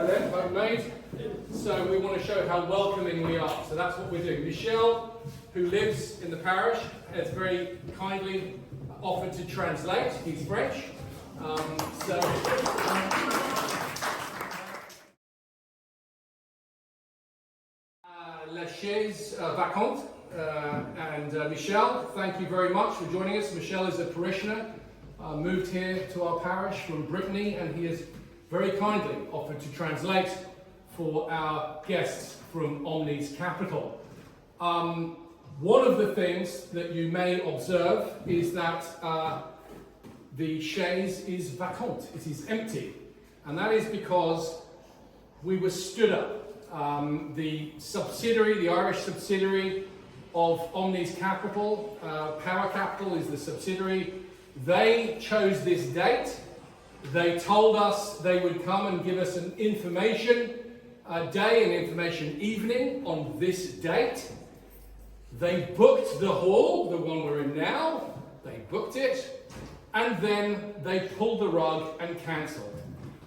then, homemade. So we want to show how welcoming we are. So that's what we're doing. Michel, who lives in the parish, has very kindly offered to translate. He's French. La chaise vacante. Michel, thank you very much for joining us. Michel is a parishioner, moved here to our parish from Brittany, and he has very kindly offered to translate for our guests from Omnes Capital. One of the things that you may observe is that the chaise is vacant, it is empty, and that is because we were stood up. The Irish subsidiary of Omnes Capital, Power Capital is the subsidiary. They chose this date. They told us they would come and give us an information day and information evening on this date. They booked the hall, the one we're in now. They booked it, and then they pulled the rug and cancelled.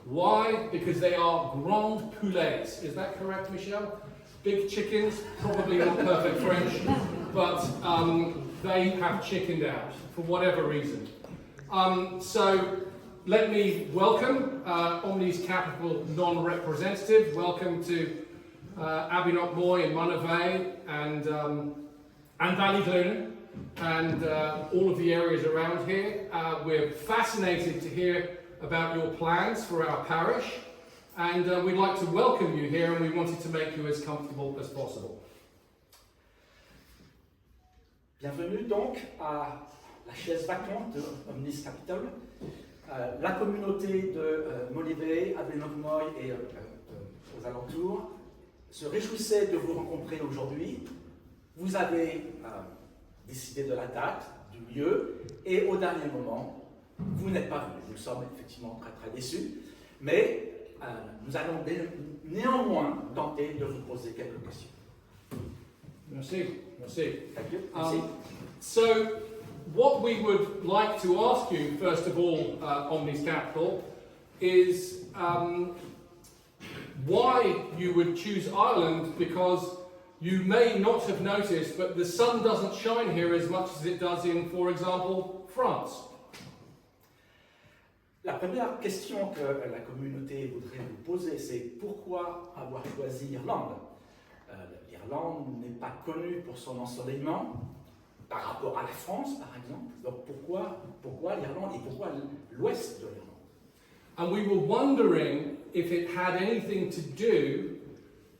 Why? Because they are grand poulets. Is that correct, Michel? Big chickens, probably not perfect French, but they have chickened out for whatever reason. So let me welcome Omnes Capital non-representative. Welcome to Abbeyknockmoy Monivea and Abbeyknockmoy and all of the areas around here. We're fascinated to hear about your plans for our parish, and we'd like to welcome you here, and we wanted to make you as comfortable as possible. Bienvenue donc à la chaise vacante de Omnes Capital. La communauté de Monivea, Abbeyknockmoy et aux alentours se réjouissait de vous rencontrer aujourd'hui. Vous avez décidé de la date, du lieu, et au dernier moment, vous n'êtes pas venus. Nous sommes effectivement très très déçus, mais nous allons néanmoins tenter de vous poser quelques questions. Merci. Merci. Thank you. Merci. So, what we would like to ask you, first of all, Omnes Capital, is why you would choose Ireland, because you may not have noticed, but the sun doesn't shine here as much as it does in, for example, France. La première question que la communauté voudrait vous poser, c'est pourquoi avoir choisi l'Irlande? L'Irlande n'est pas connue pour son ensoleillement par rapport à la France, par exemple. Donc pourquoi l'Irlande et pourquoi l'ouest de l'Irlande? And we were wondering if it had anything to do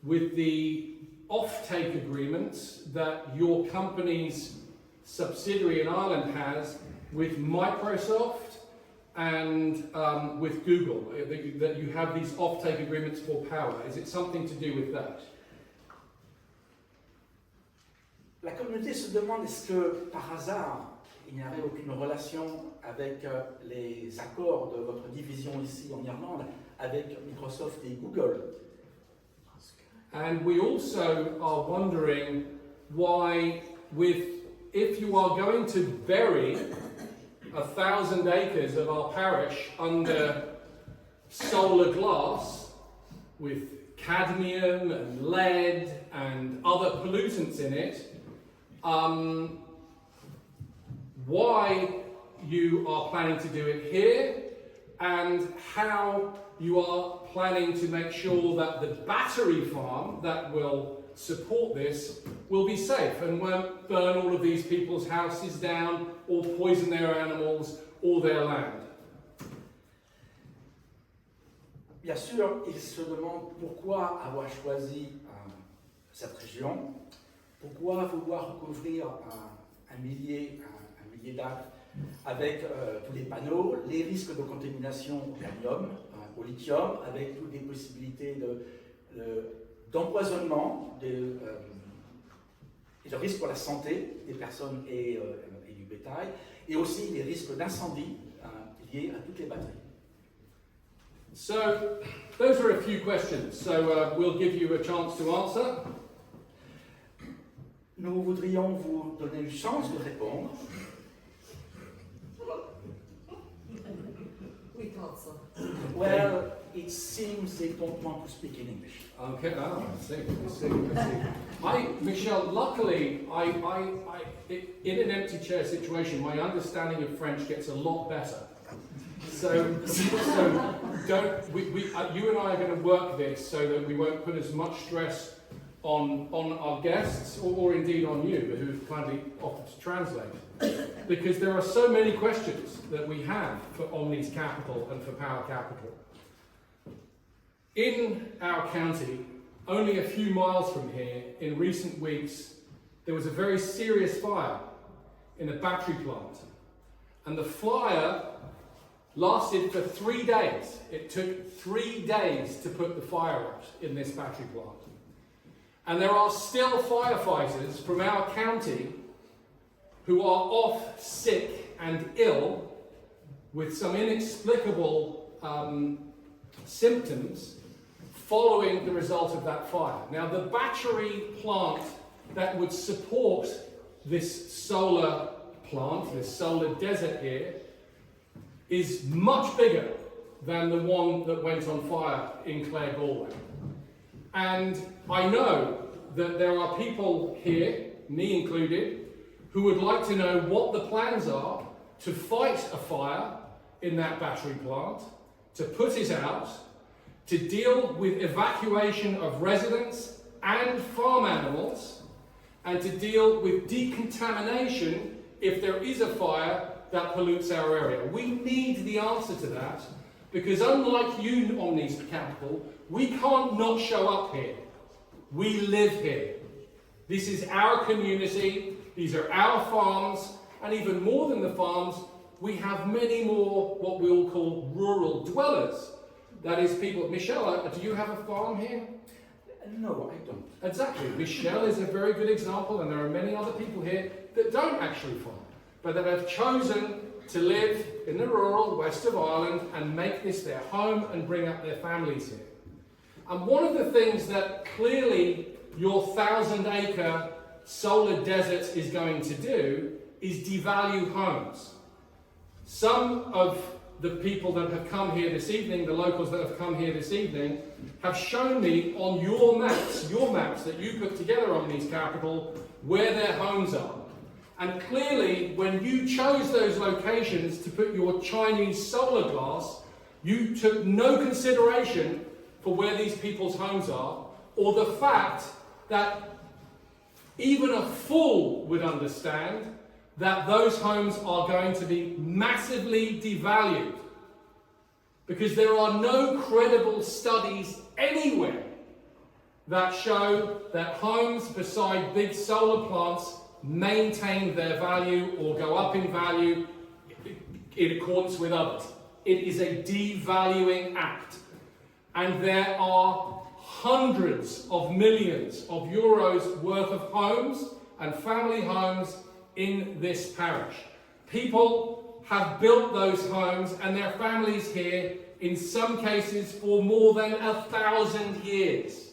with the off-take agreements that your company's subsidiary in Ireland has with Microsoft and with Google, that you have these off-take agreements for power. Is it something to do with that? La communauté se demande est-ce que par hasard il n'y avait aucune relation avec les accords de votre division ici en Irlande avec Microsoft et Google. And we also are wondering why, if you are going to bury 1,000 acres of our parish under solar glass with cadmium and lead and other pollutants in it, why you are planning to do it here, and how you are planning to make sure that the battery farm that will support this will be safe and won't burn all of these people's houses down or poison their animals or their land. Bien sûr, il se demande pourquoi avoir choisi cette région, pourquoi vouloir recouvrir un millier d'acres avec tous les panneaux, les risques de contamination au cadmium, au lithium, avec toutes les possibilités d'empoisonnement et de risques pour la santé des personnes et du bétail, et aussi les risques d'incendie liés à toutes les batteries. So, those are a few questions. So, we'll give you a chance to answer. Nous voudrions vous donner une chance de répondre. We thought so. Well, it seems they don't want to speak in English. Okay, oh, I see. Michel, luckily, in an empty chair situation, my understanding of French gets a lot better. So you and I are going to work this so that we won't put as much stress on our guests or indeed on you, who've kindly offered to translate. Because there are so many questions that we have for Omnes Capital and for Power Capital. In our county, only a few miles from here, in recent weeks, there was a very serious fire in a battery plant. And the fire lasted for 3 days. It took 3 days to put the fire out in this battery plant. And there are still firefighters from our county who are off sick and ill with some inexplicable symptoms following the result of that fire. Now, the battery plant that would support this solar plant, this solar desert here, is much bigger than the one that went on fire in Clare, Galway. And I know that there are people here, me included, who would like to know what the plans are to fight a fire in that battery plant, to put it out, to deal with evacuation of residents and farm animals, and to deal with decontamination if there is a fire that pollutes our area. We need the answer to that, because unlike you, Omnes Capital, we can't not show up here. We live here. This is our community, these are our farms, and even more than the farms, we have many more what we'll call rural dwellers. That is people. Michel, do you have a farm here? No, I don't. Exactly. Michel is a very good example, and there are many other people here that don't actually farm, but that have chosen to live in the rural west of Ireland and make this their home and bring up their families here. And one of the things that clearly your 1,000-acre solar desert is going to do is devalue homes. Some of the people that have come here this evening, the locals that have come here this evening, have shown me on your maps that you put together on Omnes Capital, where their homes are. And clearly, when you chose those locations to put your Chinese solar glass, you took no consideration for where these people's homes are, or the fact that even a fool would understand that those homes are going to be massively devalued, because there are no credible studies anywhere that show that homes beside big solar plants maintain their value or go up in value in accordance with others. It is a devaluing act. And there are hundreds of millions of euros worth of homes and family homes in this parish. People have built those homes and their families here, in some cases for more than 1,000 years.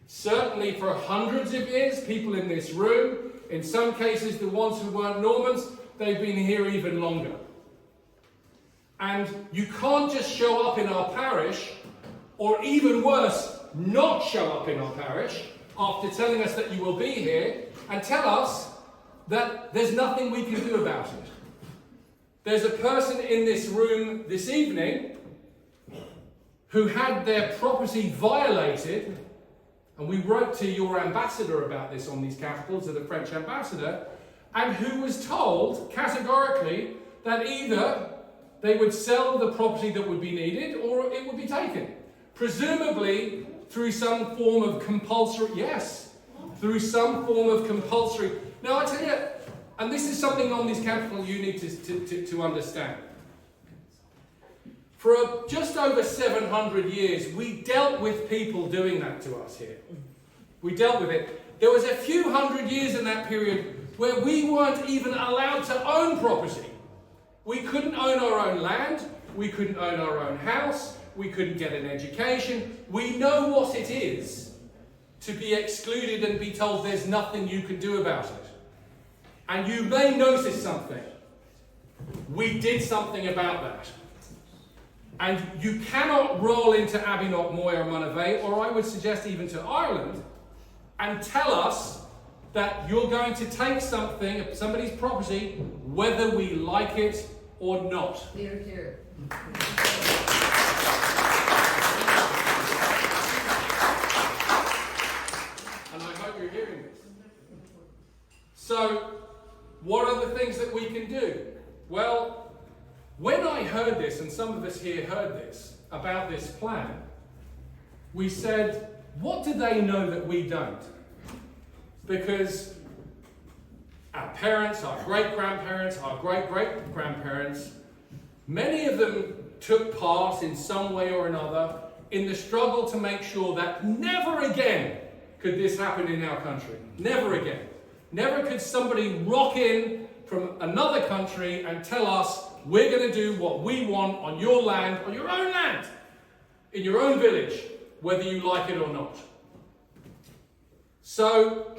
Certainly for hundreds of years, people in this room. In some cases, the ones who weren't Normans, they've been here even longer. And you can't just show up in our parish, or even worse, not show up in our parish after telling us that you will be here, and tell us that there's nothing we can do about it. There's a person in this room this evening who had their property violated, and we wrote to your ambassador about this on these capitals, to the French ambassador, and who was told categorically that either they would sell the property that would be needed or it would be taken. Presumably through some form of compulsory, through some form of compulsory. Now I tell you, and this is something on this capital you need to understand. For just over 700 years, we dealt with people doing that to us here. We dealt with it. There was a few hundred years in that period where we weren't even allowed to own property. We couldn't own our own land. We couldn't own our own house. We couldn't get an education. We know what it is to be excluded and be told there's nothing you can do about it. And you may notice something. We did something about that. And you cannot roll into Abbeyknockmoy Monivea, or I would suggest even to Ireland, and tell us that you're going to take something, somebody's property, whether we like it or not. Here, here. And I hope you're hearing this. So, what are the things that we can do? Well, when I heard this, and some of us here heard this, about this plan, we said, what do they know that we don't? Because our parents, our great-grandparents, our great-great-grandparents, many of them took part in some way or another in the struggle to make sure that never again could this happen in our country. Never again. Never could somebody rock in from another country and tell us, we're going to do what we want on your land, on your own land, in your own village, whether you like it or not. So,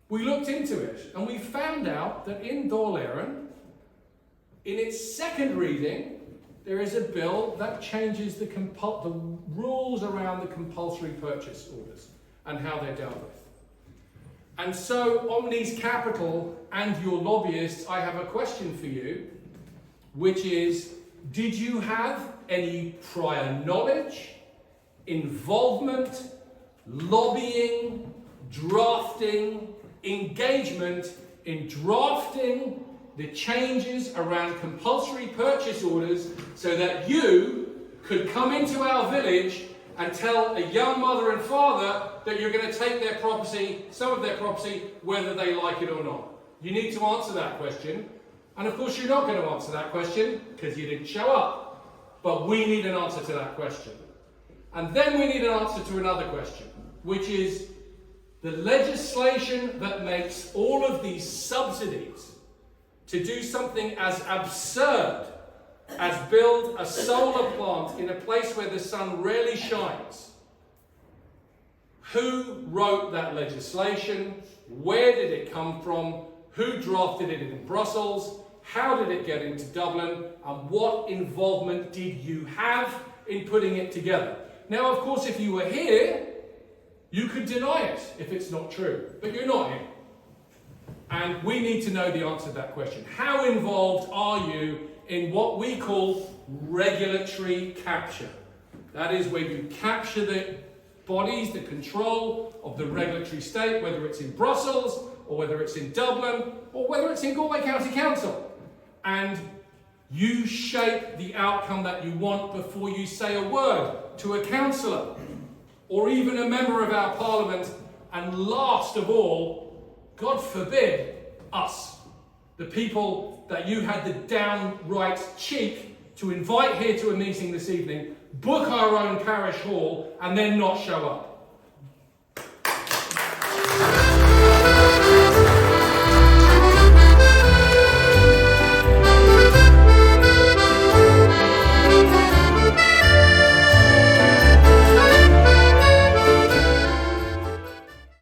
we looked into it, and we found out that in Dáil Éireann, in its second reading, there is a bill that changes the rules around the compulsory purchase orders and how they're dealt with. And so, Omnes Capital and your lobbyists, I have a question for you, which is, did you have any prior knowledge, involvement, lobbying, drafting, engagement in drafting the changes around compulsory purchase orders so that you could come into our village and tell a young mother and father that you're going to take their property, some of their property, whether they like it or not? You need to answer that question. And of course you're not going to answer that question because you didn't show up. But we need an answer to that question. And then we need an answer to another question, which is the legislation that makes all of these subsidies to do something as absurd as build a solar plant in a place where the sun rarely shines. Who wrote that legislation? Where did it come from? Who drafted it in Brussels? How did it get into Dublin? And what involvement did you have in putting it together? Now, of course, if you were here, you could deny it if it's not true. But you're not here. And we need to know the answer to that question. How involved are you in what we call regulatory capture? That is where you capture the bodies, the control of the regulatory state, whether it's in Brussels, or whether it's in Dublin, or whether it's in Galway County Council. And you shape the outcome that you want before you say a word to a councillor, or even a member of our parliament, and last of all, God forbid, us, the people that you had the downright cheek to invite here to a meeting this evening, book our own parish hall, and then not show up.